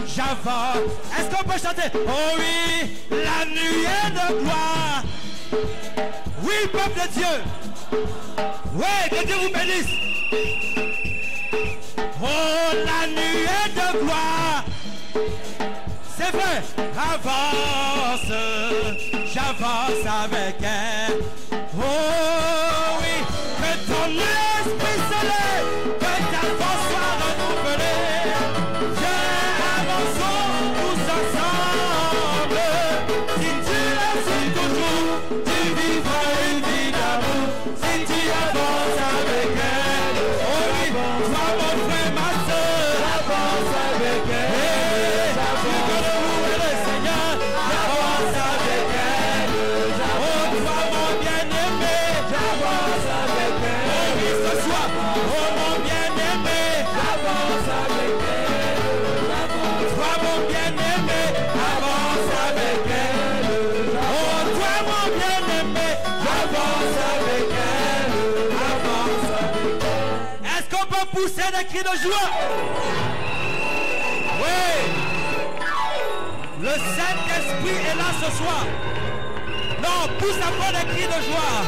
j'avance. Est-ce qu'on peut chanter? Oh oui, la nuée de gloire. Oui, peuple de Dieu. Oui, que Dieu vous bénisse. Oh, la nuée de gloire. C'est vrai. Avance, j'avance avec elle. Oh oui, que ton esprit se lève, que ta force soit renouvelée. Viens, avançons tous ensemble. Si tu es toujours, tu vivras une vie d'amour. Si tu avances avec elle, oh oui, toi mon frère, ma soeur, avance avec elle. Tu peux louer le Seigneur, avance avec elle. Oh toi mon bien-aimé, j'avance avec elle. Oh oui, ce soir, oh mon bien-aimé, j'avance avec elle. Toi mon bien-aimé, avance avec elle. Oh toi mon bien-aimé, j'avance avec elle. Avance avec elle. Est-ce qu'on peut pousser des cris de joie? Oui. Le Saint-Esprit est là ce soir. Non, pousse encore des cris de joie.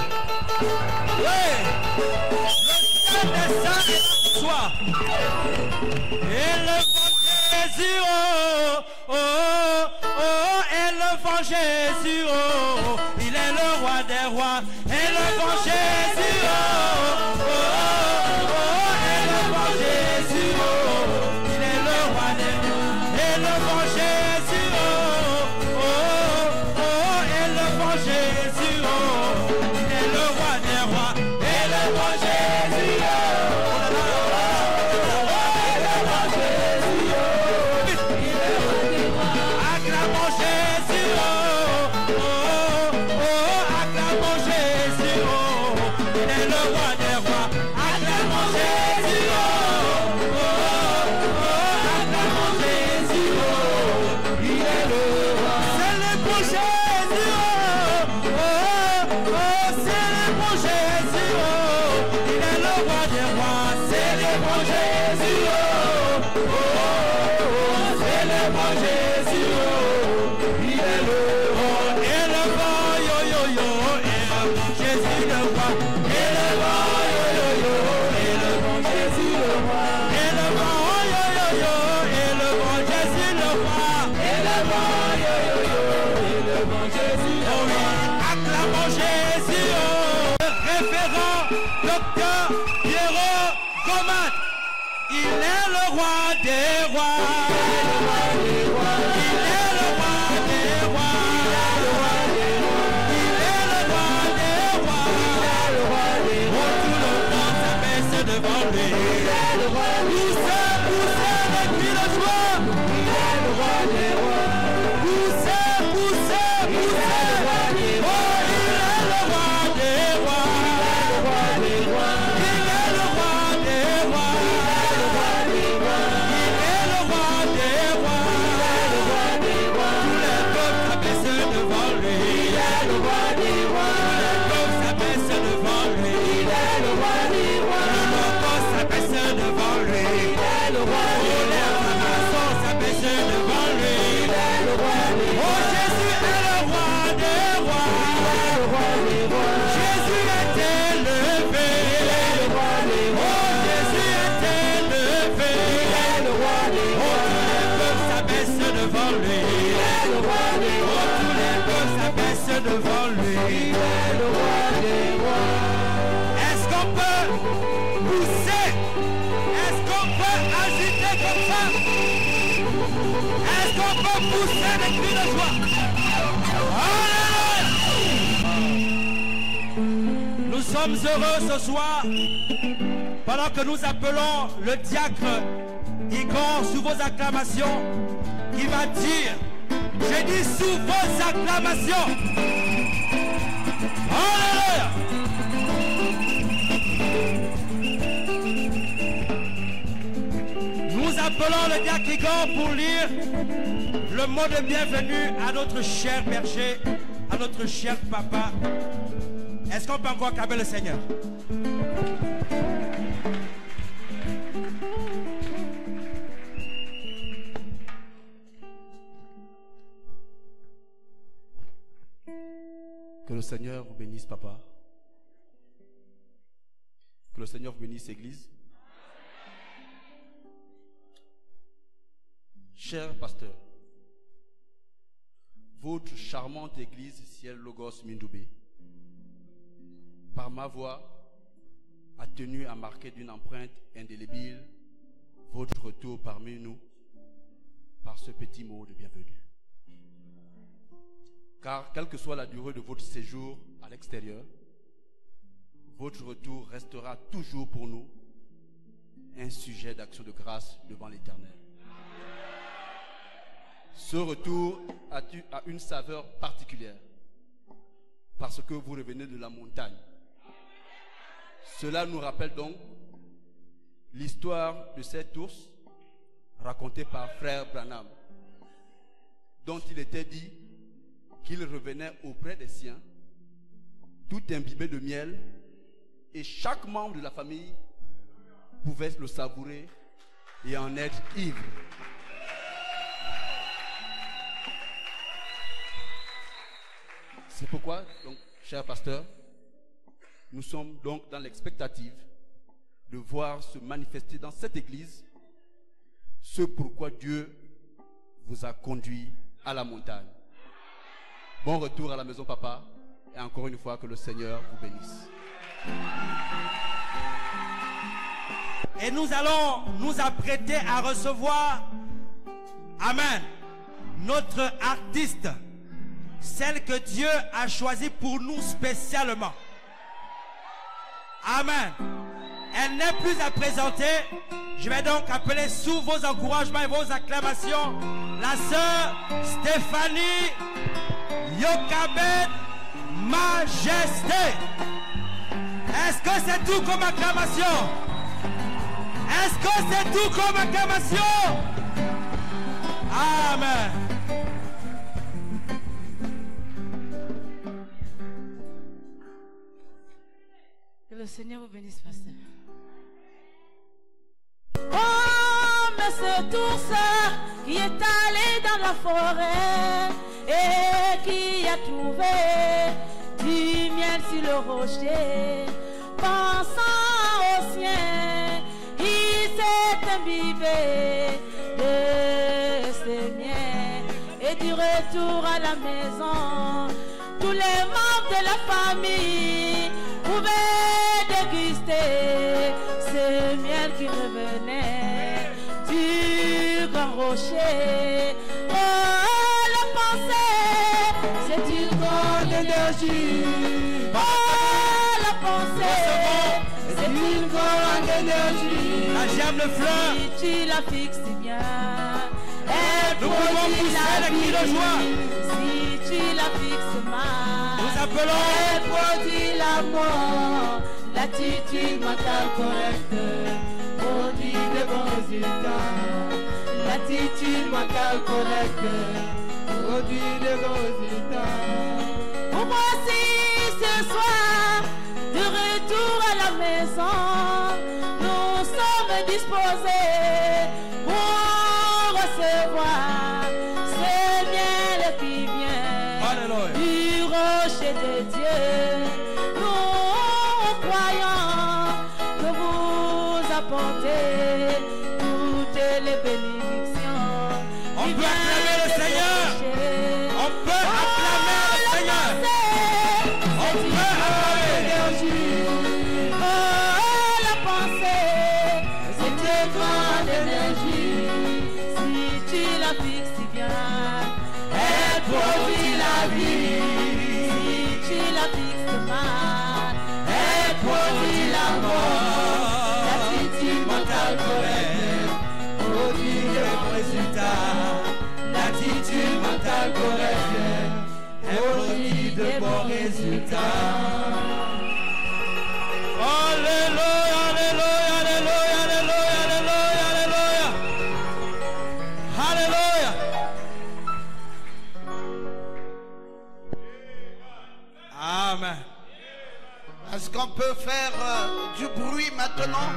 Oui. Le Saint-Esprit est là ce soir. Élevons Jésus, oh, oh, oh, élevons Jésus, oh, il est le roi des rois. Élevons Jésus, oh, oh, oh, élevons Jésus, oh, il est le roi des rois. Élevons Jésus, oh, oh, oh, élevons Jésus, oh, il est le roi des rois. Élevons Jésus, oh, élevons Jésus, oh, il est le roi des rois. Acclamons Jésus, oh, oh, oh, acclamons Jésus, oh, il est le roi des rois. Acclamons Jésus, oh, oh, oh, acclamons Jésus, oh, il est le roi. Célébrons Jésus, oh, oh, oh, célébrons Jésus, oh, il est le roi des rois. Célébrons Jésus, oh, oh, oh, célébrons Jésus, oh, il est le roi. Élevons, yo, yo, yo, élevons Jésus le roi. Élevons, yo, yo, yo, élevons Jésus le roi. Élevons, yo, yo, yo, élevons Jésus le roi. Élevons, yo, yo, yo, élevons Jésus le roi. Acclamons Jésus, oh, le révérend docteur Pierrot Gomat. Il est le roi des rois. Il est le roi des rois. Il est le roi des rois. Oh, tout le monde s'abaisse devant lui. Poussez, poussez les cris de joie. Il est le roi des rois. Poussez, poussez, poussez. Oh, il est le roi des rois. Il est le roi des rois. Il est le roi des rois. Tous les peuples s'abaissent devant lui. Il est le roi des rois. Tous les peuples s'abaissent devant lui. Il est le roi des rois. Le corps s'abaisse devant lui. Il est le roi des rois. Les maçons s'abaissent devant lui. Il est le roi des rois. Oh, Jésus est le roi des rois. Il est le roi des rois. Jésus est élevé. Il est le roi des rois. Oh, Jésus est élevé. Il est le roi des rois. Oh, tous les peuples s'abaissent devant lui. Il est le roi des rois. Oh, tous les peuples s'abaissent devant lui. Il est le roi des rois. Est-ce qu'on peut pousser? Est-ce qu'on peut agiter comme ça? Est-ce qu'on peut pousser des cris de joie? Alléluia! Nous sommes heureux ce soir pendant que nous appelons le diacre Igor sous vos acclamations qui va dire, j'ai dit sous vos acclamations. Alléluia! Nous appelons le diacre Igor pour lire le mot de bienvenue à notre cher berger, à notre cher papa. Est-ce qu'on peut encore acclamer le Seigneur? le Seigneur vous bénisse, papa. Que le Seigneur vous bénisse, Église. Cher pasteur, votre charmante Église Ciel Logos Mindoubé, par ma voix, a tenu à marquer d'une empreinte indélébile votre retour parmi nous par ce petit mot de bienvenue. Car quelle que soit la durée de votre séjour à l'extérieur, votre retour restera toujours pour nous un sujet d'action de grâce devant l'Éternel. Ce retour a une saveur particulière parce que vous revenez de la montagne. Cela nous rappelle donc l'histoire de cet ours racontée par frère Branham, dont il était dit qu'il revenait auprès des siens, tout imbibé de miel, et chaque membre de la famille pouvait le savourer et en être ivre. C'est pourquoi, donc, cher pasteur, nous sommes donc dans l'expectative de voir se manifester dans cette église ce pourquoi Dieu vous a conduit à la montagne. Bon retour à la maison, papa, et encore une fois que le Seigneur vous bénisse. Et nous allons nous apprêter à recevoir, amen, notre artiste, celle que Dieu a choisie pour nous spécialement. Amen. Elle n'est plus à présenter. Je vais donc appeler sous vos encouragements et vos acclamations la sœur Stéphanie Yokabed Majesté. Est-ce que c'est tout comme acclamation? Est-ce que c'est tout comme acclamation? Amen. Que le Seigneur vous bénisse, pasteur. Oh, mais cet ours qui est allé dans la forêt et qui a trouvé du miel sur le rocher, pensant au sien, il s'est imbibé de ce miel. Et du retour à la maison, tous les membres de la famille pouvaient déguster ce miel qui revenait du grand rocher. Oh, la pensée, c'est une grande énergie. Oh, la pensée, c'est une grande énergie. La germe fleur. Si tu la fixes bien, nous pouvons pousser les cris de joie. Si tu la fixes mal, nous appelons. Elle produit l'amour, l'attitude mentale correcte, produit de bons résultats. L'attitude mentale correcte, produit de bons résultats. Pour moi aussi, ce soir, de retour à la maison, nous sommes disposés pour recevoir ce miel qui vient du rocher de Dieu. Nous croyons que vous apportez toutes les bénédictions. On peut acclamer le Seigneur. On peut acclamer le Seigneur. On peut acclamer. Oh, la pensée, c'est une grande énergie. Si tu la fixes bien, elle produit la vie. Si tu la fixes mal, elle produit la mort. L'attitude mentale correcte produit de bons résultats. L'attitude mentale correcte produit de bons résultats. Alléluia, alléluia, alléluia, alléluia, alléluia, alléluia. Alléluia. Amen. Est-ce qu'on peut faire du bruit maintenant?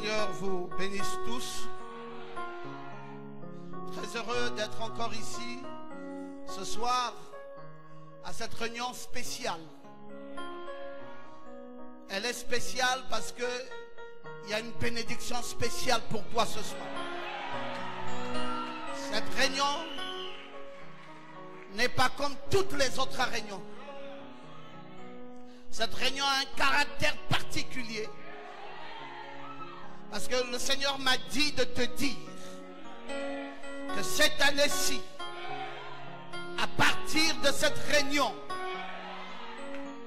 Seigneur vous bénisse tous. Très heureux d'être encore ici ce soir à cette réunion spéciale. Elle est spéciale parce que il y a une bénédiction spéciale pour toi ce soir. Cette réunion n'est pas comme toutes les autres réunions. Cette réunion a un caractère particulier. Parce que le Seigneur m'a dit de te dire que cette année-ci, à partir de cette réunion,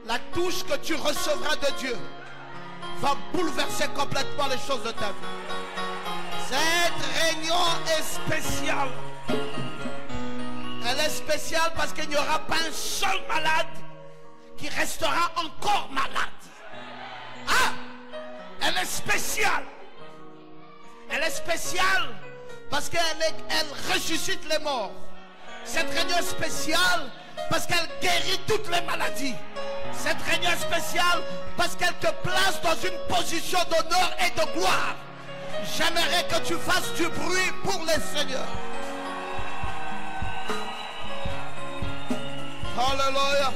la touche que tu recevras de Dieu va bouleverser complètement les choses de ta vie. Cette réunion est spéciale. Elle est spéciale parce qu'il n'y aura pas un seul malade qui restera encore malade. Ah! Elle est spéciale. Elle est spéciale parce qu'elle ressuscite les morts. Cette réunion est spéciale parce qu'elle guérit toutes les maladies. Cette réunion est spéciale parce qu'elle te place dans une position d'honneur et de gloire. J'aimerais que tu fasses du bruit pour le Seigneur. Alléluia.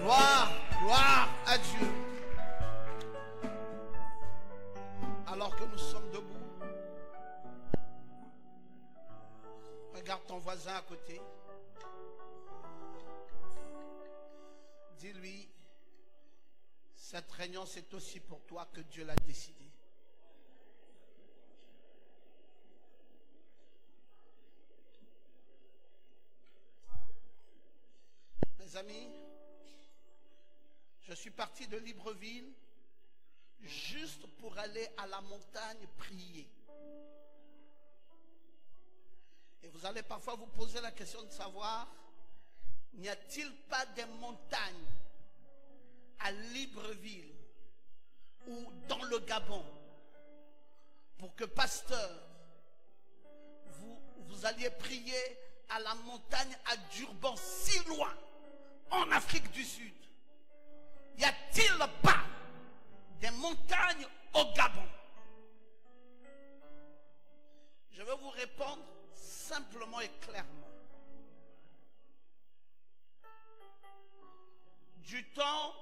Gloire, gloire à Dieu. Alors que nous sommes debout, regarde ton voisin à côté. Dis-lui, cette réunion c'est aussi pour toi que Dieu l'a décidé. Mes amis, je suis parti de Libreville juste pour aller à la montagne prier. Et vous allez parfois vous poser la question de savoir, n'y a-t-il pas des montagnes à Libreville ou dans le Gabon pour que pasteur, vous alliez prier à la montagne à Durban, si loin, en Afrique du Sud? Y a-t-il pas des montagnes au Gabon? Je vais vous répondre simplement et clairement. Du temps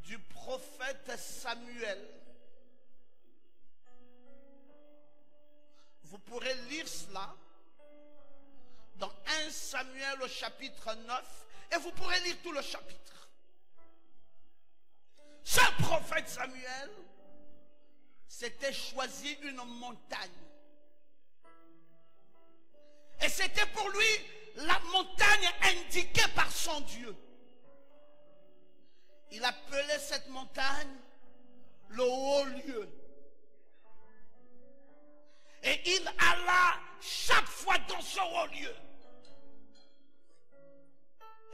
du prophète Samuel, vous pourrez lire cela dans 1 Samuel au chapitre 9 et vous pourrez lire tout le chapitre. Ce prophète Samuel s'était choisi une montagne. Et c'était pour lui la montagne indiquée par son Dieu. Il appelait cette montagne le haut lieu. Et il alla chaque fois dans ce haut lieu.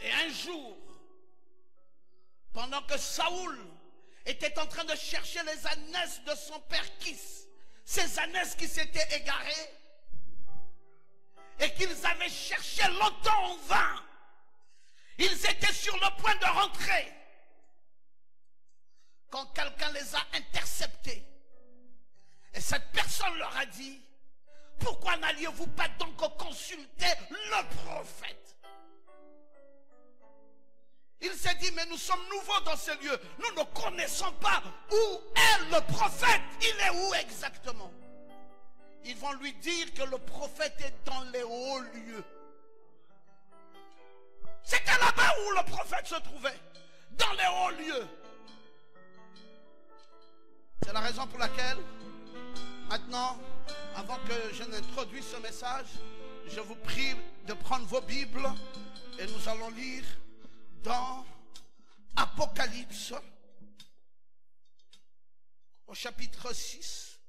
Et un jour, pendant que Saoul était en train de chercher les ânesses de son père Kis, ces ânesses qui s'étaient égarées et qu'ils avaient cherché longtemps en vain, ils étaient sur le point de rentrer quand quelqu'un les a interceptés. Et cette personne leur a dit, pourquoi n'alliez-vous pas donc consulter le prophète? Il s'est dit, mais nous sommes nouveaux dans ce lieu. Nous ne connaissons pas où est le prophète. Il est où exactement? Ils vont lui dire que le prophète est dans les hauts lieux. C'était là-bas où le prophète se trouvait. Dans les hauts lieux. C'est la raison pour laquelle, maintenant, avant que je n'introduise ce message, je vous prie de prendre vos Bibles et nous allons lire dans Apocalypse au chapitre 6.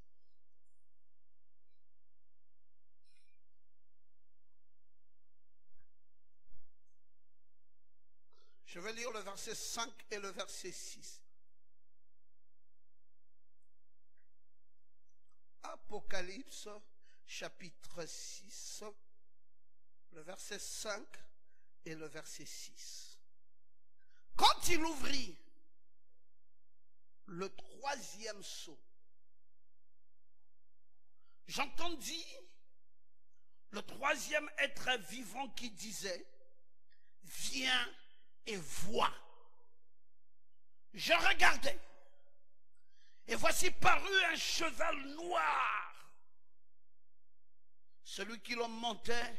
Je vais lire le verset 5 et le verset 6. Apocalypse chapitre 6, le verset 5 et le verset 6. Quand il ouvrit le troisième sceau, j'entendis le troisième être vivant qui disait, viens et vois. Je regardais, et voici parut un cheval noir. Celui qui le montait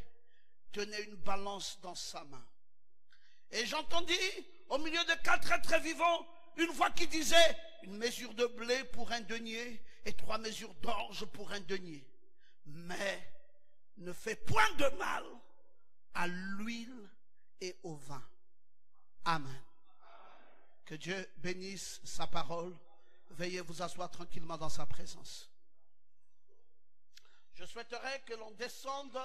tenait une balance dans sa main. Et j'entendis au milieu de 4 êtres vivants une voix qui disait, une mesure de blé pour un denier et 3 mesures d'orge pour un denier. Mais ne fais point de mal à l'huile et au vin. Amen. Que Dieu bénisse sa parole. Veuillez vous asseoir tranquillement dans sa présence. Je souhaiterais que l'on descende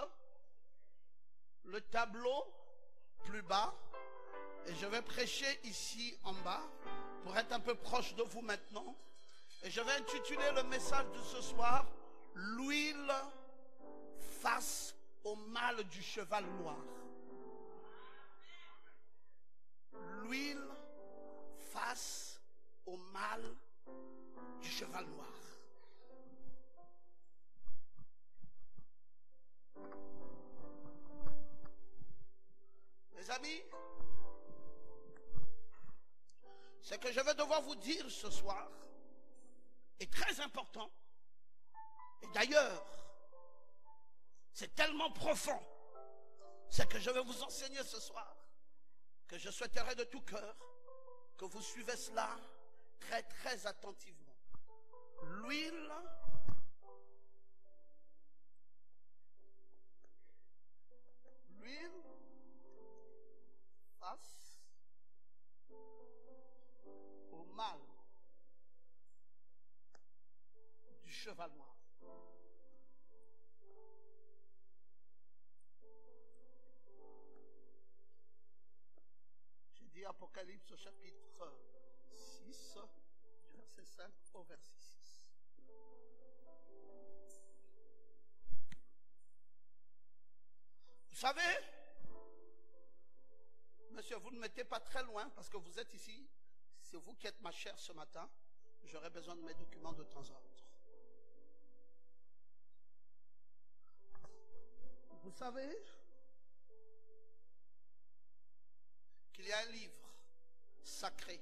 le tableau plus bas. Et je vais prêcher ici en bas pour être un peu proche de vous maintenant. Et je vais intituler le message de ce soir, l'huile face au mal du cheval noir. L'huile face au mal du cheval noir. Mes amis, ce que je vais devoir vous dire ce soir est très important. Et d'ailleurs, c'est tellement profond ce que je vais vous enseigner ce soir que je souhaiterais de tout cœur que vous suivez cela très très attentivement. L'huile face au mal du cheval noir. J'ai dit Apocalypse au chapitre 6, du verset 5 au verset 6. Vous savez, monsieur, vous ne mettez pas très loin parce que vous êtes ici. C'est vous qui êtes ma chère ce matin. J'aurai besoin de mes documents de temps à autre. Vous savez qu'il y a un livre sacré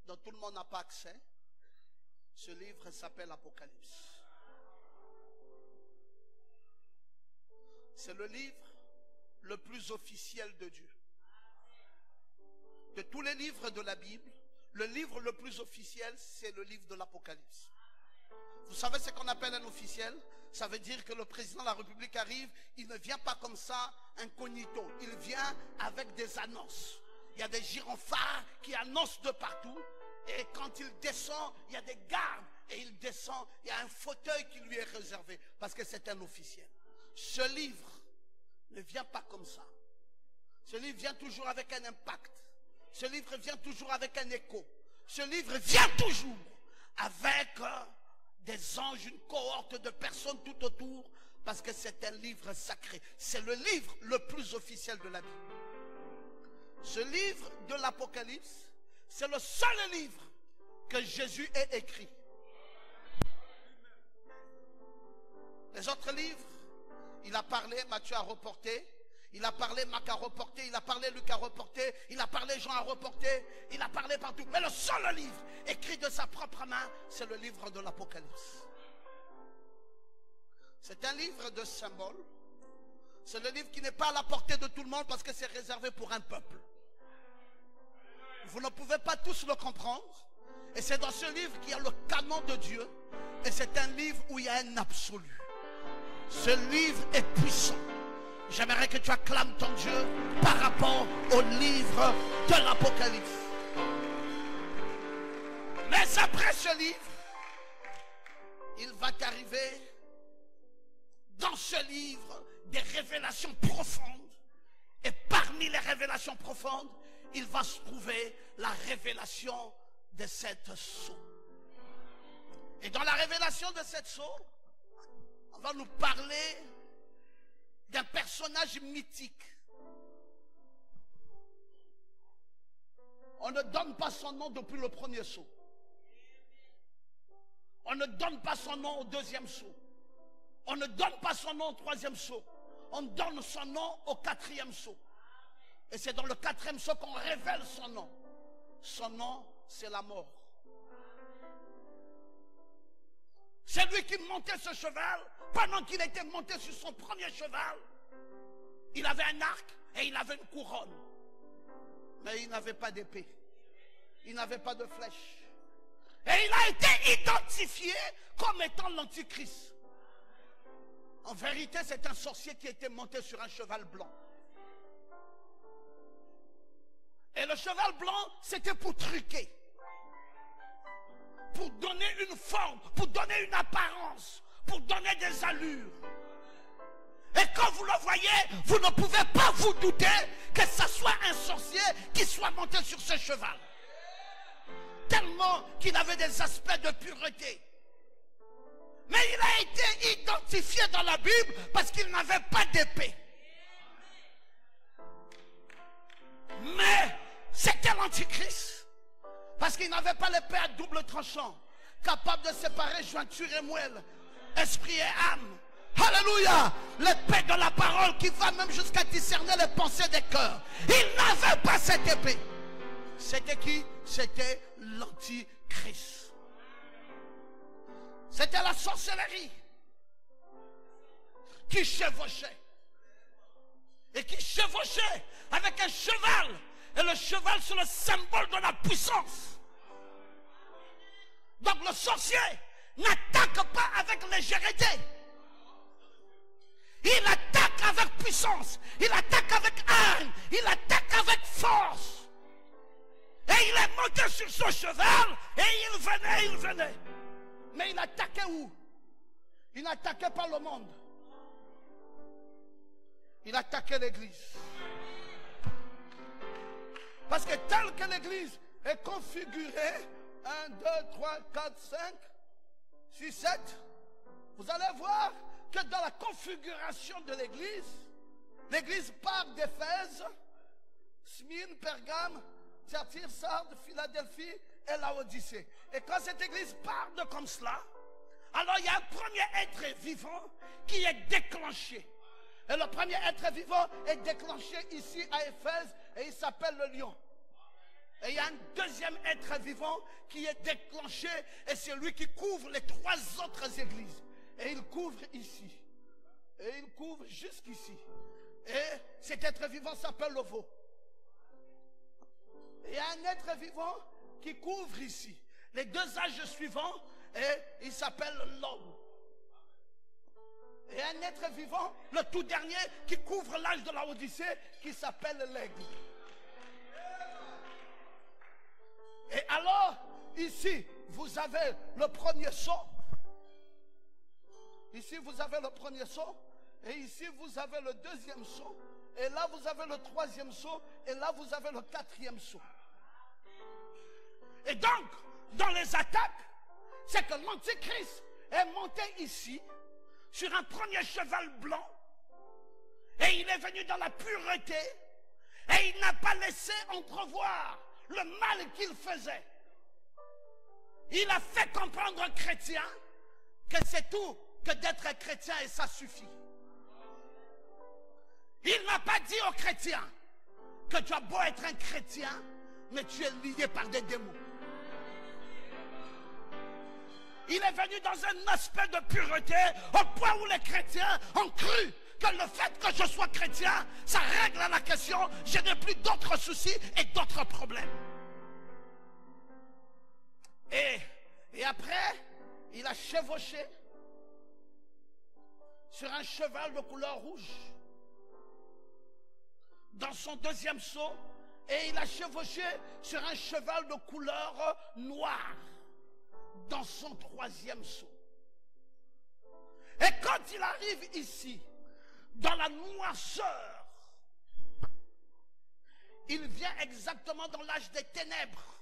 dont tout le monde n'a pas accès. Ce livre s'appelle Apocalypse. C'est le livre le plus officiel de Dieu. De tous les livres de la Bible, le livre le plus officiel, c'est le livre de l'Apocalypse. Vous savez ce qu'on appelle un officiel? Ça veut dire que le président de la République arrive, il ne vient pas comme ça, incognito. Il vient avec des annonces. Il y a des gyrophares qui annoncent de partout. Et quand il descend, il y a des gardes. Et il descend, il y a un fauteuil qui lui est réservé. Parce que c'est un officiel. Ce livre ne vient pas comme ça. Ce livre vient toujours avec un impact. Ce livre vient toujours avec un écho. Ce livre vient toujours avec des anges, une cohorte de personnes tout autour, parce que c'est un livre sacré. C'est le livre le plus officiel de la Bible. Ce livre de l'Apocalypse, c'est le seul livre que Jésus ait écrit. Les autres livres, il a parlé, Matthieu a reporté. Il a parlé, Marc a reporté, il a parlé, Luc a reporté, il a parlé, Jean a reporté, il a parlé partout. Mais le seul livre écrit de sa propre main, c'est le livre de l'Apocalypse. C'est un livre de symboles. C'est le livre qui n'est pas à la portée de tout le monde parce que c'est réservé pour un peuple. Vous ne pouvez pas tous le comprendre. Et c'est dans ce livre qu'il y a le canon de Dieu. Et c'est un livre où il y a un absolu. Ce livre est puissant. J'aimerais que tu acclames ton Dieu par rapport au livre de l'Apocalypse. Mais après ce livre, il va t'arriver dans ce livre des révélations profondes. Et parmi les révélations profondes, il va se trouver la révélation de cette sceau. Et dans la révélation de cette sceau, on va nous parler d'un personnage mythique. On ne donne pas son nom depuis le premier sceau. On ne donne pas son nom au deuxième sceau. On ne donne pas son nom au 3e sceau. On donne son nom au 4e sceau. Et c'est dans le 4e sceau qu'on révèle son nom. Son nom, c'est la mort. C'est lui qui montait ce cheval. Pendant qu'il était monté sur son premier cheval, il avait un arc et il avait une couronne. Mais il n'avait pas d'épée. Il n'avait pas de flèche. Et il a été identifié comme étant l'Antichrist. En vérité, c'est un sorcier qui était monté sur un cheval blanc. Et le cheval blanc, c'était pour truquer. Pour donner une forme, pour donner une apparence, pour donner des allures. Et quand vous le voyez, vous ne pouvez pas vous douter que ce soit un sorcier qui soit monté sur ce cheval. Tellement qu'il avait des aspects de pureté. Mais il a été identifié dans la Bible parce qu'il n'avait pas d'épée. Mais c'était l'Antichrist. Parce qu'il n'avait pas l'épée à double tranchant, capable de séparer jointure et moelle, esprit et âme. Alléluia! L'épée de la parole qui va même jusqu'à discerner les pensées des cœurs. Il n'avait pas cette épée. C'était qui? C'était l'Antichrist. C'était la sorcellerie qui chevauchait. Et qui chevauchait avec un cheval. Et le cheval, c'est le symbole de la puissance. Donc le sorcier n'attaque pas avec légèreté. Il attaque avec puissance. Il attaque avec haine. Il attaque avec force. Et il est monté sur son cheval. Et il venait. Mais il attaquait où? Il n'attaquait pas le monde. Il attaquait l'église. Parce que tel que l'église est configurée, 1, 2, 3, 4, 5, 6, 7, vous allez voir que dans la configuration de l'église part d'Éphèse, Smyrne, Pergame, Thyatire, Sardes, Philadelphie et Laodicée. Et quand cette église part de comme cela, alors il y a un premier être vivant qui est déclenché. Et le premier être vivant est déclenché ici à Éphèse et il s'appelle le lion. Et il y a un deuxième être vivant qui est déclenché et c'est lui qui couvre les 3 autres églises. Et il couvre ici. Et il couvre jusqu'ici. Et cet être vivant s'appelle le veau. Et il y a un être vivant qui couvre ici. Les 2 âges suivants, et il s'appelle l'homme. Et un être vivant, le tout dernier, qui couvre l'âge de la Odyssée, qui s'appelle l'aigle. Et alors, ici, vous avez le premier sceau. Ici, vous avez le premier sceau. Et ici, vous avez le deuxième sceau. Et là, vous avez le troisième sceau. Et là, vous avez le 4e sceau. Et donc, dans les attaques, c'est que l'Antichrist est monté ici, sur un premier cheval blanc, et il est venu dans la pureté, et il n'a pas laissé entrevoir le mal qu'il faisait. Il a fait comprendre aux chrétiens que c'est tout, que d'être chrétien et ça suffit. Il n'a pas dit aux chrétiens que tu as beau être un chrétien, mais tu es lié par des démons. Il est venu dans un aspect de pureté au point où les chrétiens ont cru que le fait que je sois chrétien, ça règle la question, je n'ai plus d'autres soucis et d'autres problèmes. Et après, il a chevauché sur un cheval de couleur rouge dans son deuxième sceau, et il a chevauché sur un cheval de couleur noire dans son troisième sceau. Et quand il arrive ici, dans la noirceur, il vient exactement dans l'âge des ténèbres.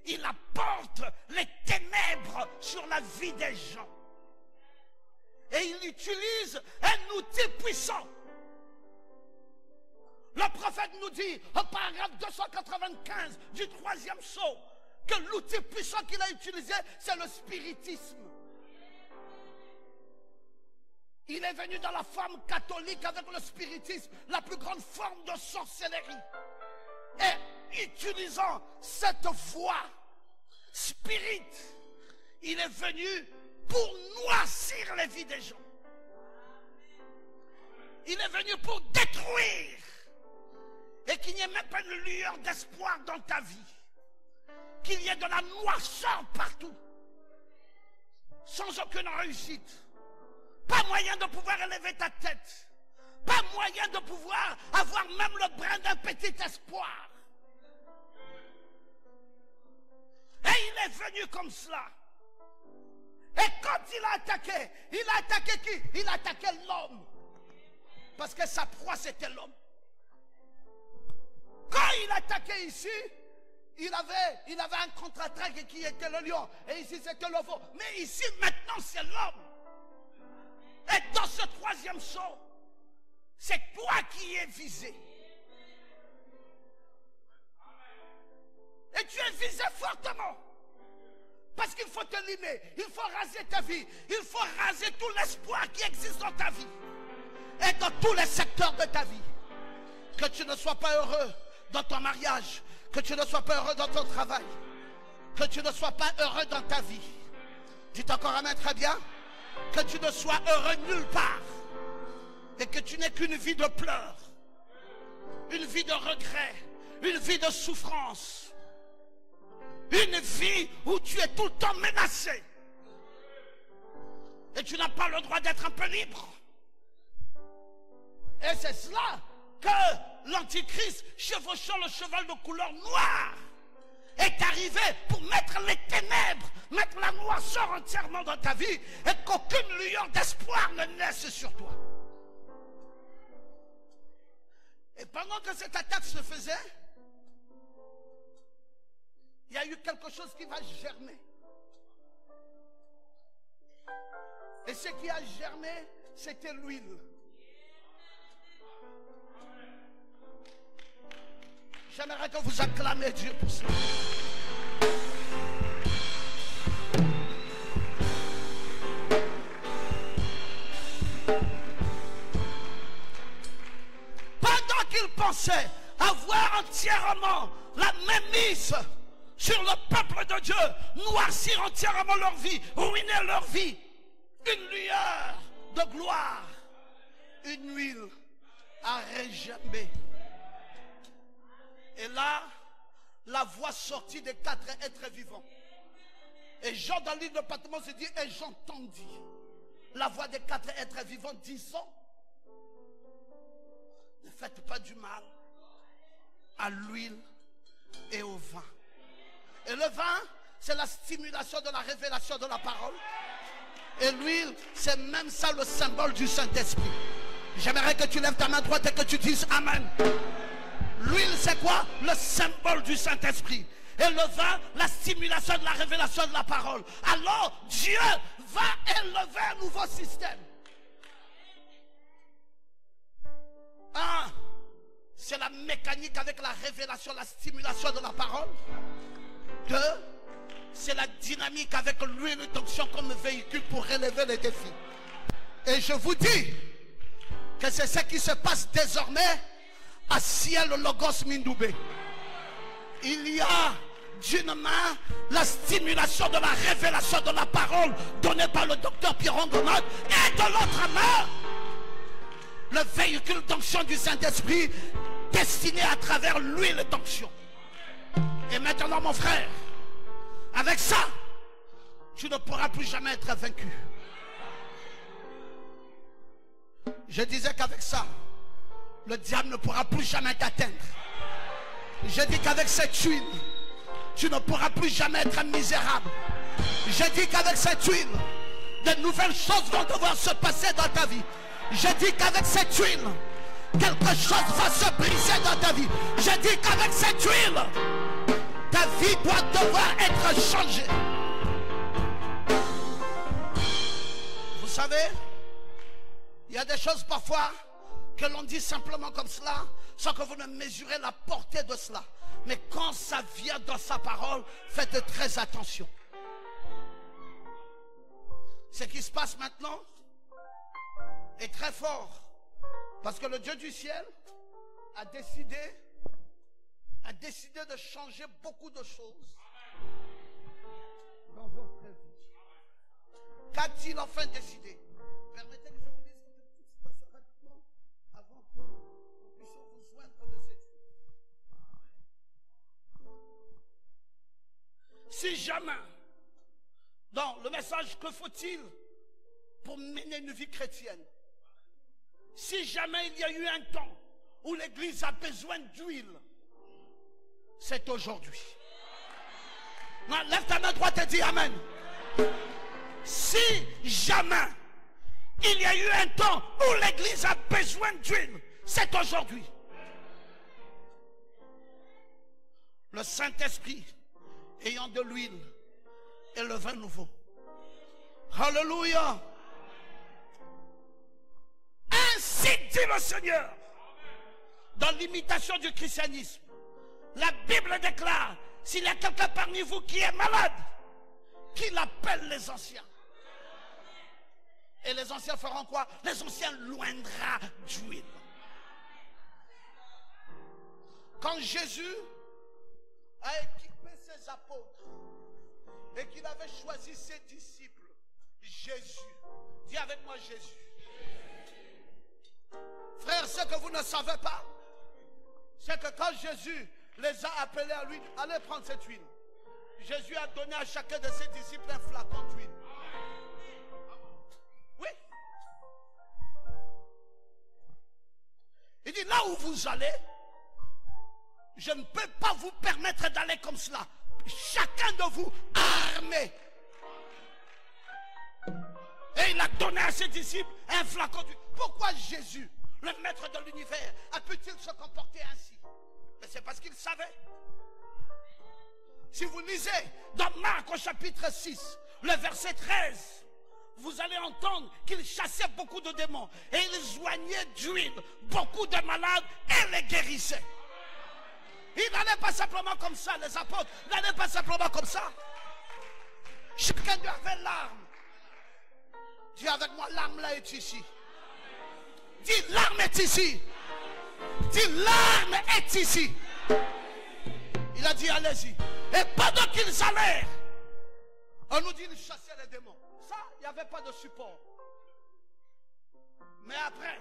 Il apporte les ténèbres sur la vie des gens. Et il utilise un outil puissant. Le prophète nous dit, au paragraphe 295 du troisième sceau, que l'outil puissant qu'il a utilisé, c'est le spiritisme. est venu dans la forme catholique avec le spiritisme, la plus grande forme de sorcellerie. Et utilisant cette voie spirit, il est venu pour noircir les vies des gens. Il est venu pour détruire. Et qu'il n'y ait même pas une lueur d'espoir dans ta vie. Qu'il y ait de la noirceur partout. Sans aucune réussite. Pas moyen de pouvoir élever ta tête. Pas moyen de pouvoir avoir même le brin d'un petit espoir. Et il est venu comme cela. Et quand il a attaqué qui? Il a attaqué l'homme. Parce que sa proie c'était l'homme. Quand il attaquait ici, il avait un contre-attaque qui était le lion. Et ici c'était le veau. Mais ici maintenant c'est l'homme. Et dans ce troisième saut, c'est toi qui es visé. Et tu es visé fortement. Parce qu'il faut te limer. Il faut raser ta vie. Il faut raser tout l'espoir qui existe dans ta vie. Et dans tous les secteurs de ta vie. Que tu ne sois pas heureux dans ton mariage. Que tu ne sois pas heureux dans ton travail. Que tu ne sois pas heureux dans ta vie. Dites encore amen très bien. Que tu ne sois heureux nulle part. Et que tu n'aies qu'une vie de pleurs. Une vie de regret. Une vie de souffrance. Une vie où tu es tout le temps menacé. Et tu n'as pas le droit d'être un peu libre. Et c'est cela que l'Antichrist, chevauchant le cheval de couleur noire, est arrivé pour mettre les ténèbres, mettre la noirceur entièrement dans ta vie et qu'aucune lueur d'espoir ne naisse sur toi. Et pendant que cette attaque se faisait, il y a eu quelque chose qui va germer. Et ce qui a germé, c'était l'huile. J'aimerais que vous acclamez Dieu pour ça. Pendant qu'ils pensaient avoir entièrement la mainmise sur le peuple de Dieu, noircir entièrement leur vie, ruiner leur vie, une lueur de gloire, une huile a rejailli. Et là, la voix sortit des quatre êtres vivants. Et Jean dans le livre de Patmos se dit, et j'entendis la voix des quatre êtres vivants disant, ne faites pas du mal à l'huile et au vin. Et le vin, c'est la stimulation de la révélation de la parole. Et l'huile, c'est même ça le symbole du Saint-Esprit. J'aimerais que tu lèves ta main droite et que tu dises Amen. L'huile, c'est quoi? Le symbole du Saint-Esprit. Et le vin, la stimulation de la révélation de la parole. Alors, Dieu va élever un nouveau système. Un, c'est la mécanique avec la révélation, la stimulation de la parole. Deux, c'est la dynamique avec l'huile d'onction comme véhicule pour relever les défis. Et je vous dis que c'est ce qui se passe désormais à Ciel Logos Mindoubé. Il y a d'une main la stimulation de la révélation de la parole donnée par le docteur Pierron Gomad, et de l'autre main le véhicule d'onction du Saint-Esprit destiné à travers l'huile d'onction. Et maintenant mon frère, avec ça tu ne pourras plus jamais être vaincu. Je disais qu'avec ça le diable ne pourra plus jamais t'atteindre. Je dis qu'avec cette huile tu ne pourras plus jamais être misérable. Je dis qu'avec cette huile de nouvelles choses vont devoir se passer dans ta vie. Je dis qu'avec cette huile quelque chose va se briser dans ta vie. Je dis qu'avec cette huile ta vie doit devoir être changée. Vous savez, il y a des choses parfois que l'on dit simplement comme cela sans que vous ne mesurez la portée de cela. Mais quand ça vient dans sa parole, faites très attention. Ce qui se passe maintenant, très fort. Parce que le Dieu du ciel a décidé de changer beaucoup de choses dans votre vie. Qu'a-t-il enfin décidé? Permettez que je vous dise une petite situation rapidement avant que nous puissions vous joindre de cette vie. Si jamais, dans le message, que faut-il pour mener une vie chrétienne? Si jamais il y a eu un temps où l'église a besoin d'huile, c'est aujourd'hui. Non, lève ta main droite et dis amen. Si jamais il y a eu un temps où l'église a besoin d'huile, c'est aujourd'hui. Le Saint-Esprit ayant de l'huile et le vin nouveau. Alléluia. Ainsi dit le Seigneur. Dans l'imitation du christianisme, la Bible déclare, s'il y a quelqu'un parmi vous qui est malade, qu'il appelle les anciens. Et les anciens feront quoi? Les anciens loindra d'huile. Quand Jésus a équipé ses apôtres et qu'il avait choisi ses disciples, Jésus, dis avec moi Jésus. Frère, ce que vous ne savez pas, c'est que quand Jésus les a appelés à lui, allez prendre cette huile. Jésus a donné à chacun de ses disciples un flacon d'huile. Oui. Il dit, là où vous allez, je ne peux pas vous permettre d'aller comme cela. Chacun de vous armé. Et il a donné à ses disciples un flacon d'huile. Pourquoi Jésus, le maître de l'univers, a pu-t-il se comporter ainsi? Mais c'est parce qu'il savait. Si vous lisez dans Marc au chapitre 6, le verset 13, vous allez entendre qu'il chassait beaucoup de démons et il joignait d'huile beaucoup de malades et les guérissait. Il n'allait pas simplement comme ça, les apôtres n'allaient pas simplement comme ça. Chacun d'eux avait l'arme. Dis avec moi, l'arme là est ici. Dis, l'arme est ici. Dis, l'arme est ici. Il a dit, allez-y. Et pendant qu'ils allaient, on nous dit, ils chassaient les démons. Ça, il n'y avait pas de support. Mais après,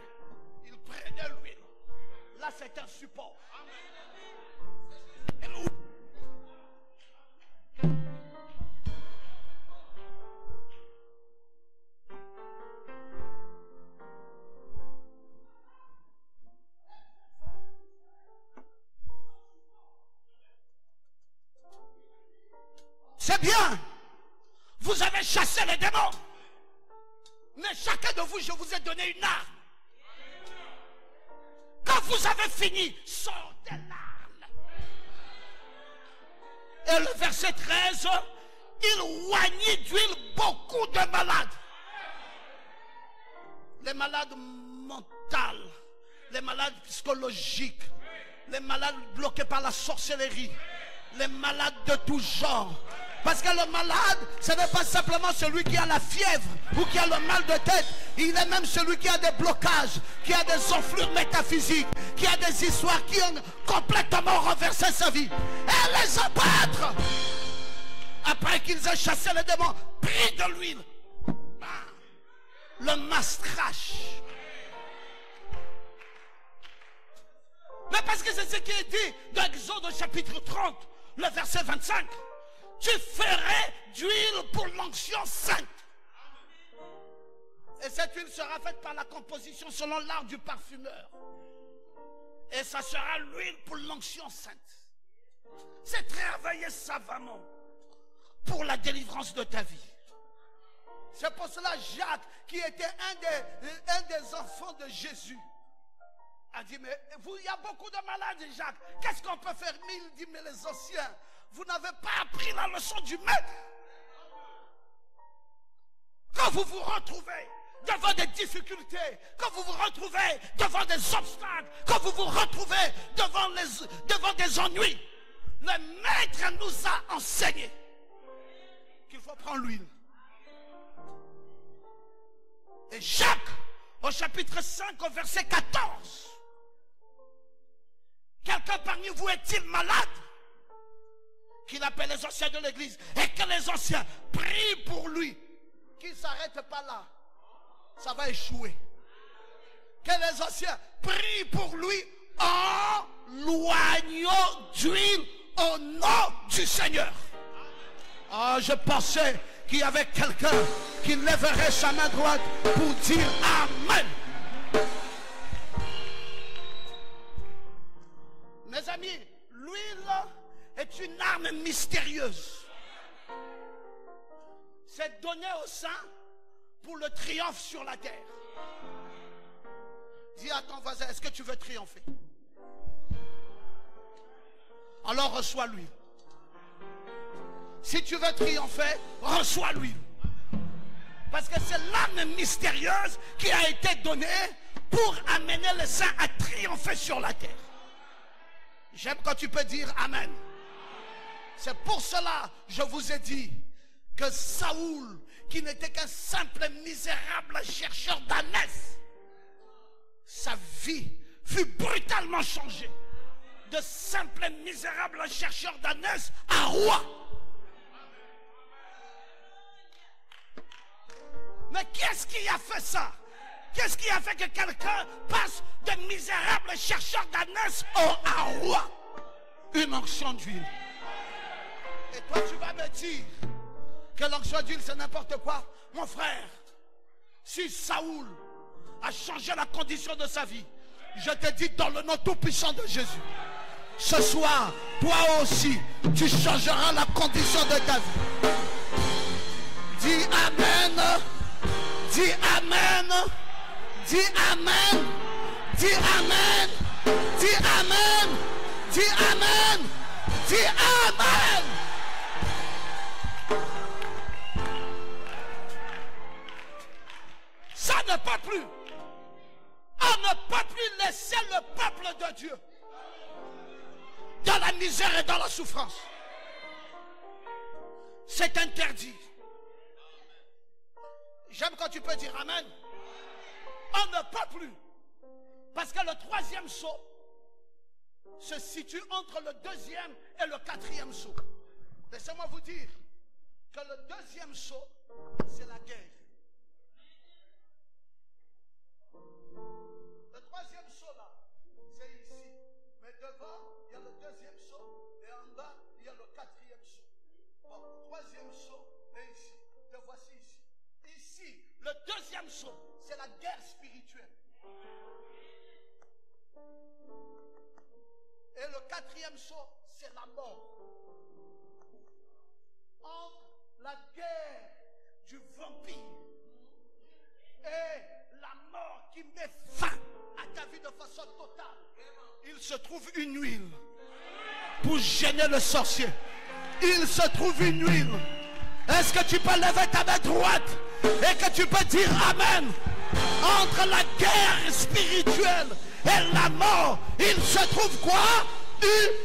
ils prenaient l'huile. Là, c'est un support. C'est bien. Vous avez chassé les démons. Mais chacun de vous, je vous ai donné une arme. Quand vous avez fini, sortez l'arme. Et le verset 13, il oignit d'huile beaucoup de malades. Les malades mentales, les malades psychologiques, les malades bloqués par la sorcellerie, les malades de tout genre. Parce que le malade, ce n'est pas simplement celui qui a la fièvre ou qui a le mal de tête. Il est même celui qui a des blocages, qui a des enflures métaphysiques, qui a des histoires qui ont complètement renversé sa vie. Et les apôtres, après qu'ils aient chassé les démons, pris de l'huile, le mastrache. Mais parce que c'est ce qui est dit dans Exode chapitre 30, le verset 25. Tu ferais d'huile pour l'onction sainte. Et cette huile sera faite par la composition selon l'art du parfumeur. Et ça sera l'huile pour l'onction sainte. C'est travailler savamment pour la délivrance de ta vie. C'est pour cela Jacques, qui était un des enfants de Jésus, a dit, mais il y a beaucoup de malades, Jacques. Qu'est-ce qu'on peut faire? Mais il dit, mais les anciens, vous n'avez pas appris la leçon du maître. Quand vous vous retrouvez devant des difficultés, quand vous vous retrouvez devant des obstacles, quand vous vous retrouvez devant des ennuis, le maître nous a enseigné qu'il faut prendre l'huile. Et Jacques, au chapitre 5, au verset 14. Quelqu'un parmi vous est-il malade? Qu'il appelle les anciens de l'église et que les anciens prient pour lui. Qu'il ne s'arrête pas là. Ça va échouer. Que les anciens prient pour lui en l'oignant d'huile au nom du Seigneur. Ah, je pensais qu'il y avait quelqu'un qui lèverait sa main droite pour dire Amen. Mes amis, l'huile est une arme mystérieuse. C'est donné au saint pour le triomphe sur la terre. Dis à ton voisin, est-ce que tu veux triompher? Alors reçois l'huile. Si tu veux triompher, reçois l'huile. Parce que c'est l'arme mystérieuse qui a été donnée pour amener les saints à triompher sur la terre. J'aime quand tu peux dire Amen. C'est pour cela que je vous ai dit que Saoul, qui n'était qu'un simple misérable chercheur d'ânesse, sa vie fut brutalement changée. De simple misérable chercheur d'ânesse à roi. Mais qu'est-ce qui a fait ça? Qu'est-ce qui a fait que quelqu'un passe de misérable chercheur d'ânesse à roi? Une onction d'huile. Et toi tu vas me dire que l'onction d'huile c'est n'importe quoi? Mon frère, si Saoul a changé la condition de sa vie, je te dis dans le nom tout puissant de Jésus, ce soir, toi aussi, tu changeras la condition de ta vie. Dis Amen. Dis Amen. Dis Amen. Dis Amen. Dis Amen. Dis Amen. Dis Amen. Ça ne peut plus. On ne peut plus laisser le peuple de Dieu dans la misère et dans la souffrance. C'est interdit. J'aime quand tu peux dire Amen. On ne peut plus. Parce que le troisième sceau se situe entre le deuxième et le quatrième sceau. Laissez-moi vous dire que le deuxième sceau, c'est la guerre. Le troisième sceau là, c'est ici. Mais devant, il y a le deuxième sceau. Et en bas, il y a le quatrième sceau. Bon, le troisième sceau est ici. Te voici ici. Ici, le deuxième sceau, c'est la guerre spirituelle. Et le quatrième sceau, c'est la mort. Entre la guerre du vampire et la mort qui met fin à ta vie de façon totale, il se trouve une huile pour gêner le sorcier. Il se trouve une huile. Est-ce que tu peux lever ta main droite et que tu peux dire Amen? Entre la guerre spirituelle et la mort, il se trouve quoi?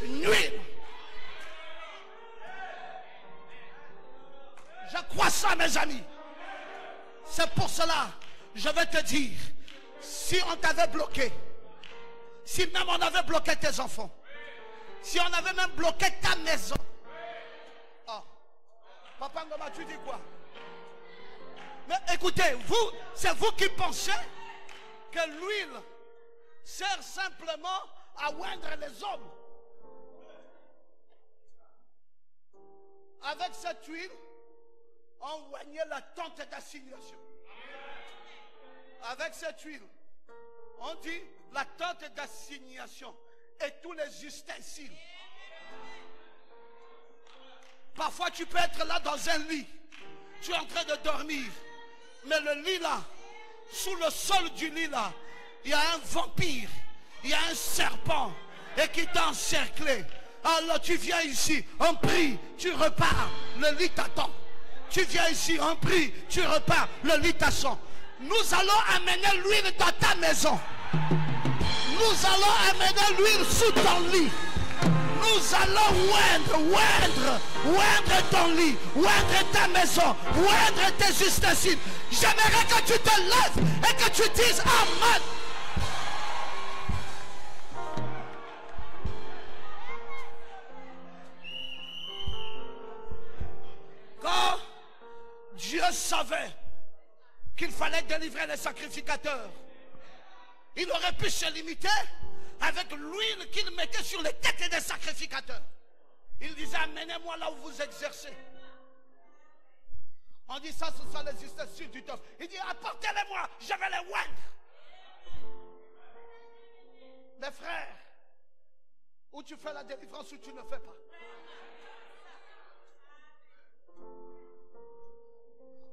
Une huile. Je crois ça, mes amis. C'est pour cela, je vais te dire, si on t'avait bloqué, si même on avait bloqué tes enfants, si on avait même bloqué ta maison, oh, Papa Ngoma, tu dis quoi? Mais écoutez, vous, c'est vous qui pensez que l'huile sert simplement à oindre les hommes. Avec cette huile, on oignait la tente d'assignation. Avec cette huile, on dit la tente d'assignation et tous les ustensiles. Parfois tu peux être là dans un lit, tu es en train de dormir, mais le lit là, sous le sol du lit là, il y a un vampire, il y a un serpent et qui t'a encerclé. Alors tu viens ici, on prie, tu repars, le lit t'attend. Tu viens ici, on prie, tu repars, le lit t'attend. Nous allons amener l'huile dans ta maison. Nous allons amener l'huile sous ton lit. Nous Nous allons oindre ton lit, oindre ta maison, oindre tes ustensiles. J'aimerais que tu te lèves et que tu dises Amen. Quand Dieu savait qu'il fallait délivrer les sacrificateurs, il aurait pu se limiter avec l'huile qu'il mettait sur les têtes des sacrificateurs. Il disait, amenez-moi là où vous exercez. On dit ça, ce sont les ustensiles du temple. Il dit, apportez-les-moi, je vais les oindre. Mes frères, ou tu fais la délivrance ou tu ne fais pas.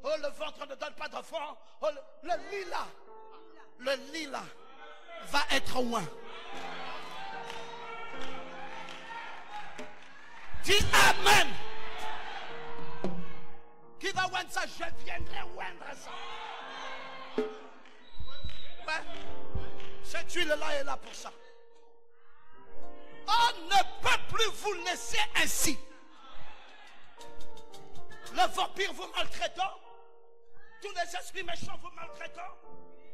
Oh, le ventre ne donne pas d'enfant. Oh, le lilas va être oint. Dis Amen. Qui va oindre ça? Je viendrai oindre ça. Ouais. Cette huile-là est là pour ça. On ne peut plus vous laisser ainsi. Le vampire vous maltraitant, tous les esprits méchants vous maltraitant,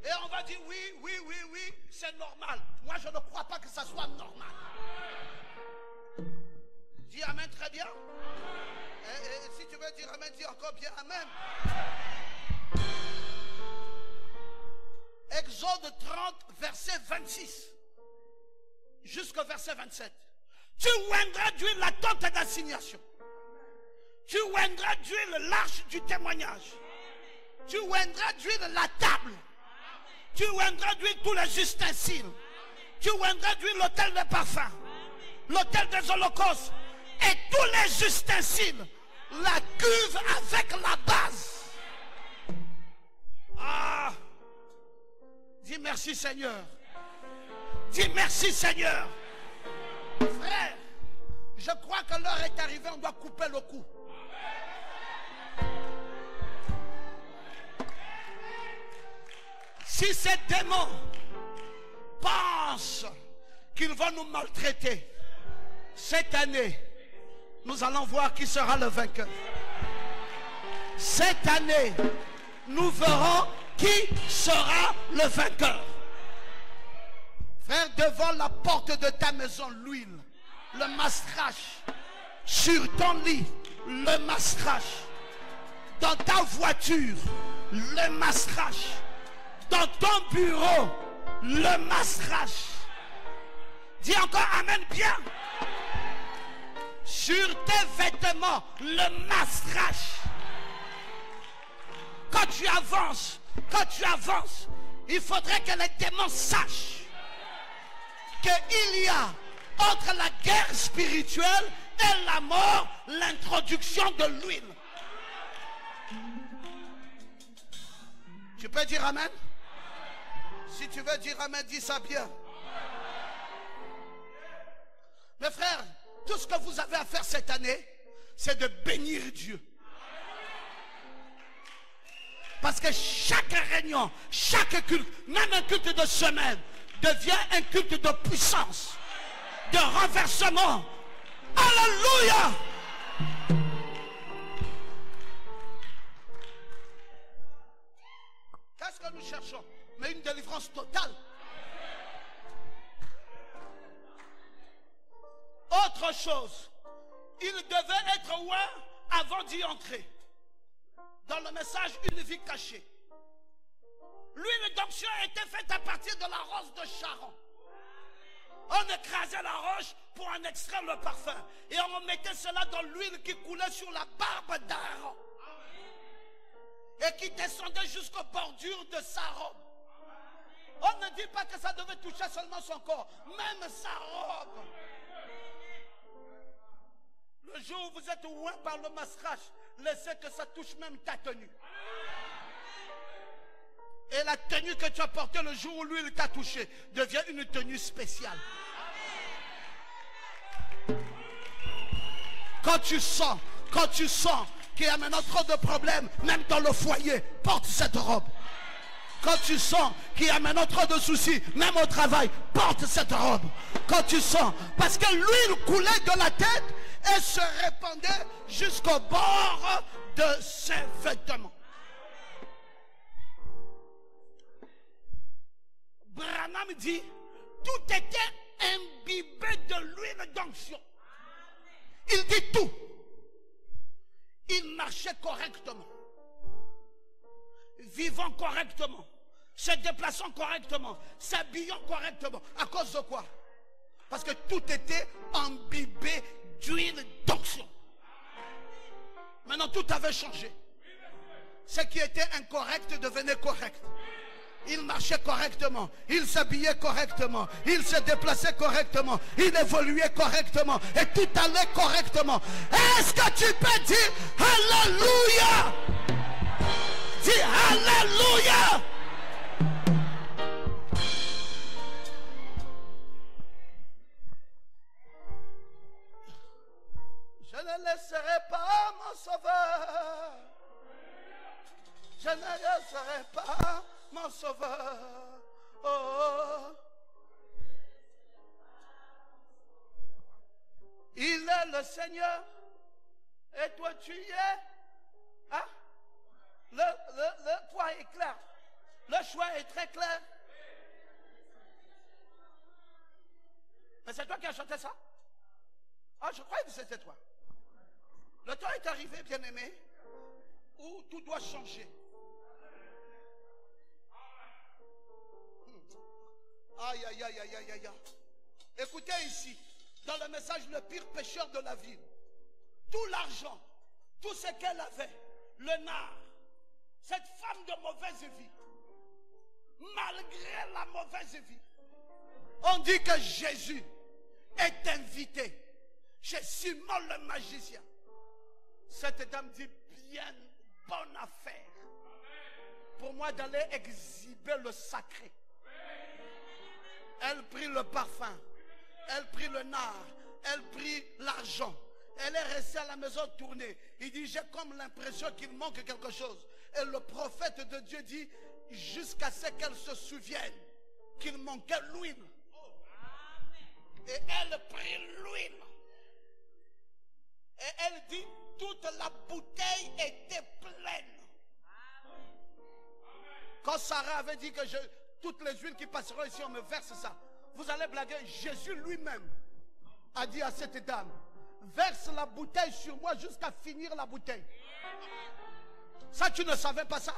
et on va dire oui, c'est normal. Moi, je ne crois pas que ça soit normal. Dis Amen très bien. Et si tu veux dire Amen, dis encore bien Amen. Exode 30, verset 26 jusqu'au verset 27. Tu oindras d'huile la tente d'assignation. Tu oindras d'huile l'arche du témoignage. Tu oindras d'huile la table. Tu oindras d'huile tous les ustensiles. Tu oindras d'huile l'autel des parfums, l'autel des holocaustes et tous les ustensiles. La cuve avec la base. Ah! Dis merci Seigneur. Dis merci Seigneur. Frère, je crois que l'heure est arrivée, on doit couper le cou. Si ces démons pensent qu'ils vont nous maltraiter, cette année, nous allons voir qui sera le vainqueur. Cette année, nous verrons qui sera le vainqueur. Frère, devant la porte de ta maison, l'huile, le mastrache. Sur ton lit, le mastrache. Dans ta voiture, le mastrache. Dans ton bureau, le mastrache. Dis encore Amen bien. Sur tes vêtements, le mastrache. Quand tu avances, il faudrait que les démons sachent qu'il y a entre la guerre spirituelle et la mort, l'introduction de l'huile. Tu peux dire Amen? Si tu veux dire Amen, dis ça bien. Mes frères, tout ce que vous avez à faire cette année, c'est de bénir Dieu. Parce que chaque réunion, chaque culte, même un culte de semaine, devient un culte de puissance, de renversement. Alléluia! Qu'est-ce que nous cherchons? Mais une délivrance totale. Autre chose, il devait être oint avant d'y entrer. Dans le message, une vie cachée. L'huile d'onction était faite à partir de la rose de Sharon. On écrasait la roche pour en extraire le parfum. Et on mettait cela dans l'huile qui coulait sur la barbe d'Aaron. Et qui descendait jusqu'aux bordures de sa robe. On ne dit pas que ça devait toucher seulement son corps, même sa robe. Le jour où vous êtes oint par le massacre, laissez que ça touche même ta tenue. Et la tenue que tu as portée le jour où l'huile t'a touché devient une tenue spéciale. Quand tu sens qu'il y a maintenant trop de problèmes, même dans le foyer, porte cette robe. Quand tu sens qu'il y a maintenant trop de soucis, même au travail, porte cette robe. Quand tu sens, parce que l'huile coulait de la tête et se répandait jusqu'au bord de ses vêtements. Branham dit, tout était imbibé de l'huile d'onction. Il dit tout. Il marchait correctement, vivant correctement, se déplaçant correctement, s'habillant correctement. À cause de quoi? Parce que tout était imbibé d'huile d'onction. Maintenant tout avait changé. Ce qui était incorrect devenait correct. Il marchait correctement, il s'habillait correctement, il se déplaçait correctement, il évoluait correctement et tout allait correctement. Est-ce que tu peux dire Alléluia? Dis Alléluia. Je ne laisserai pas mon sauveur. Je ne laisserai pas mon sauveur. Oh. Il est le Seigneur et toi tu y es. Hein? Le point est clair. Le choix est très clair. Mais c'est toi qui as chanté ça? Ah, je croyais que c'était toi. Le temps est arrivé, bien-aimé, où tout doit changer. Aïe, aïe, aïe, aïe, aïe, aïe. Écoutez ici, dans le message, le pire pécheur de la ville, tout l'argent, tout ce qu'elle avait, le nard, cette femme de mauvaise vie, malgré la mauvaise vie, on dit que Jésus est invité chez Simon le magicien. Cette dame dit, bien, bonne affaire pour moi d'aller exhiber le sacré. Elle prit le parfum, elle prit le nard, elle prit l'argent. Elle est restée à la maison tournée. Il dit, j'ai comme l'impression qu'il manque quelque chose. Et le prophète de Dieu dit, jusqu'à ce qu'elle se souvienne qu'il manquait l'huile. Et elle prit l'huile. Et elle dit, toute la bouteille était pleine. Quand Sarah avait dit que toutes les huiles qui passeront ici, on me verse ça. Vous allez blaguer. Jésus lui-même a dit à cette dame, verse la bouteille sur moi jusqu'à finir la bouteille. Ça, tu ne savais pas ça?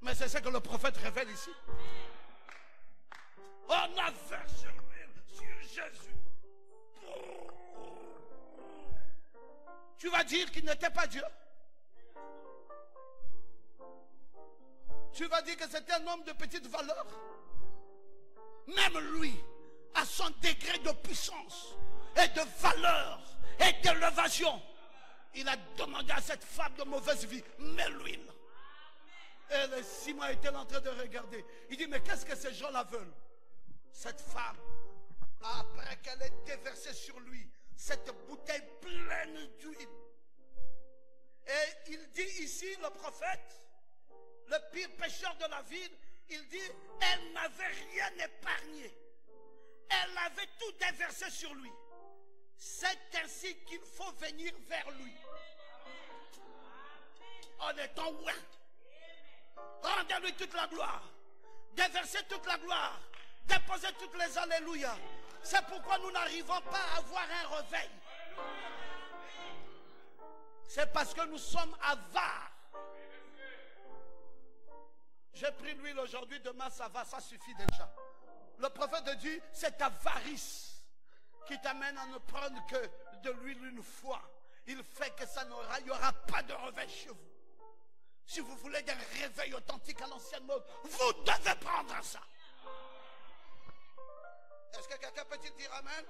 Mais c'est ce que le prophète révèle ici. On a versé l'huile sur Jésus. Tu vas dire qu'il n'était pas Dieu? Tu vas dire que c'était un homme de petite valeur? Même lui, à son degré de puissance et de valeur et d'élévation, il a demandé à cette femme de mauvaise vie, mets l'huile. Et le Simon était en train de regarder. Il dit, mais qu'est-ce que ces gens-là veulent? Cette femme, après qu'elle ait déversé sur lui cette bouteille pleine d'huile. Et il dit ici, le prophète, le pire pécheur de la ville, il dit, elle n'avait rien épargné. Elle avait tout déversé sur lui. C'est ainsi qu'il faut venir vers lui. En étant loin. Rendez-lui toute la gloire. Déversez toute la gloire. Déposez toutes les alléluia. C'est pourquoi nous n'arrivons pas à avoir un réveil. C'est parce que nous sommes avares. J'ai pris l'huile aujourd'hui, demain ça va, ça suffit déjà. Le prophète de Dieu, c'est ta avarice qui t'amène à ne prendre que de l'huile une fois. Il fait que ça il n'y aura pas de réveil chez vous. Si vous voulez un réveil authentique à l'ancienne mode, vous devez prendre ça. Est-ce que quelqu'un peut-il dire amen?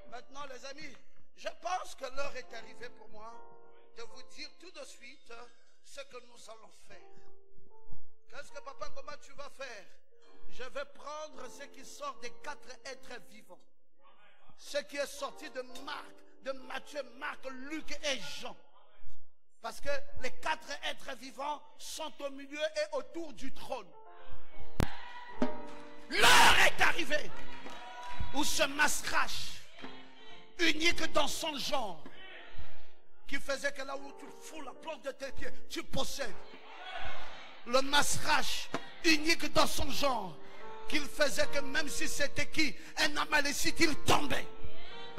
Maintenant les amis, je pense que l'heure est arrivée pour moi de vous dire tout de suite ce que nous allons faire. Qu'est-ce que papa, comment tu vas faire? Je vais prendre ce qui sort des 4 êtres vivants. Ce qui est sorti de Marc, de Matthieu, Marc, Luc et Jean. Parce que les 4 êtres vivants sont au milieu et autour du trône. L'heure est arrivée où ce masquerage unique dans son genre, qui faisait que là où tu fous la plante de tes pieds, tu possèdes. Le masquerage unique dans son genre, qu'il faisait que même si c'était qui, un Amalécite, il tombait.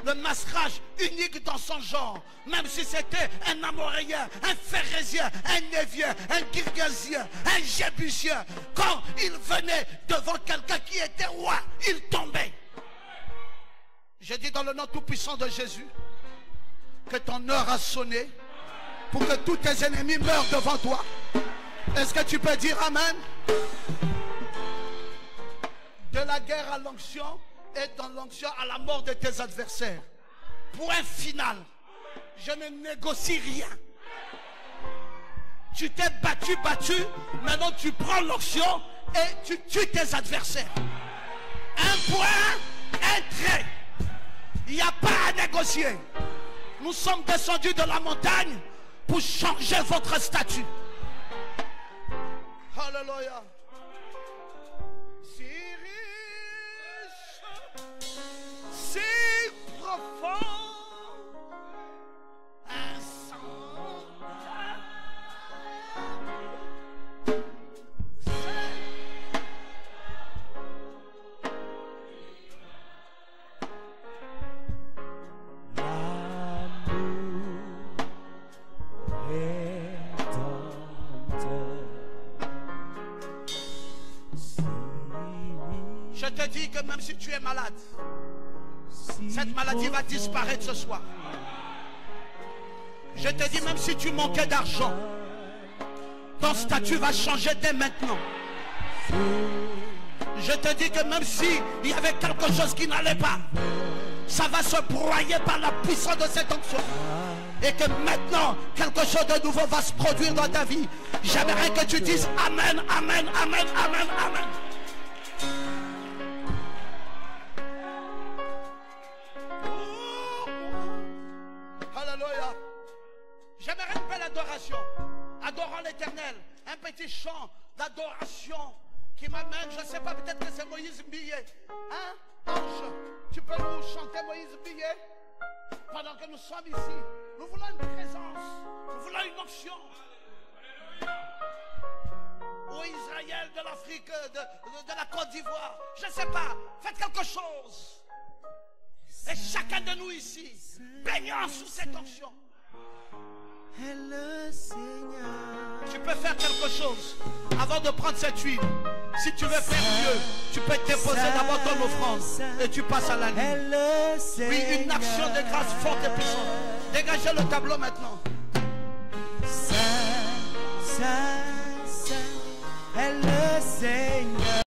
Le masquerage unique dans son genre, même si c'était un Amoréen, un Phérézien, un Névien, un Girgasien, un Jébusien, quand il venait devant quelqu'un qui était roi, il tombait. Je dis dans le nom tout-puissant de Jésus, que ton heure a sonné pour que tous tes ennemis meurent devant toi. Est-ce que tu peux dire Amen? De la guerre à l'onction et dans l'onction à la mort de tes adversaires. Pour un final, je ne négocie rien. Tu t'es battu, maintenant tu prends l'onction et tu tues tes adversaires. Un point, un trait. Il n'y a pas à négocier. Nous sommes descendus de la montagne pour changer votre statut. Alléluia. Si riche, si profond, je te dis que même si tu es malade, cette maladie va disparaître ce soir. Je te dis même si tu manquais d'argent, ton statut va changer dès maintenant. Je te dis que même si il y avait quelque chose qui n'allait pas, ça va se broyer par la puissance de cette onction. Et que maintenant, quelque chose de nouveau va se produire dans ta vie. J'aimerais que tu dises Amen, Amen, Amen, Amen, Amen. Alléluia. J'aimerais une belle adoration. Adorant l'Éternel. Un petit chant d'adoration qui m'amène, je ne sais pas, peut-être que c'est Moïse Billet. Hein? Ange, tu peux nous chanter Moïse Billet? Pendant que nous sommes ici, nous voulons une présence, nous voulons une onction. Ou Israël, de l'Afrique, de la Côte d'Ivoire, je ne sais pas, faites quelque chose. Et chacun de nous ici, baignons sous cette onction. Et le Seigneur. Tu peux faire quelque chose avant de prendre cette huile. Si tu veux faire mieux, tu peux déposer d'abord ton offrande et tu passes à la ligne. Oui, une action de grâce forte et puissante. Dégagez le tableau maintenant. Saint,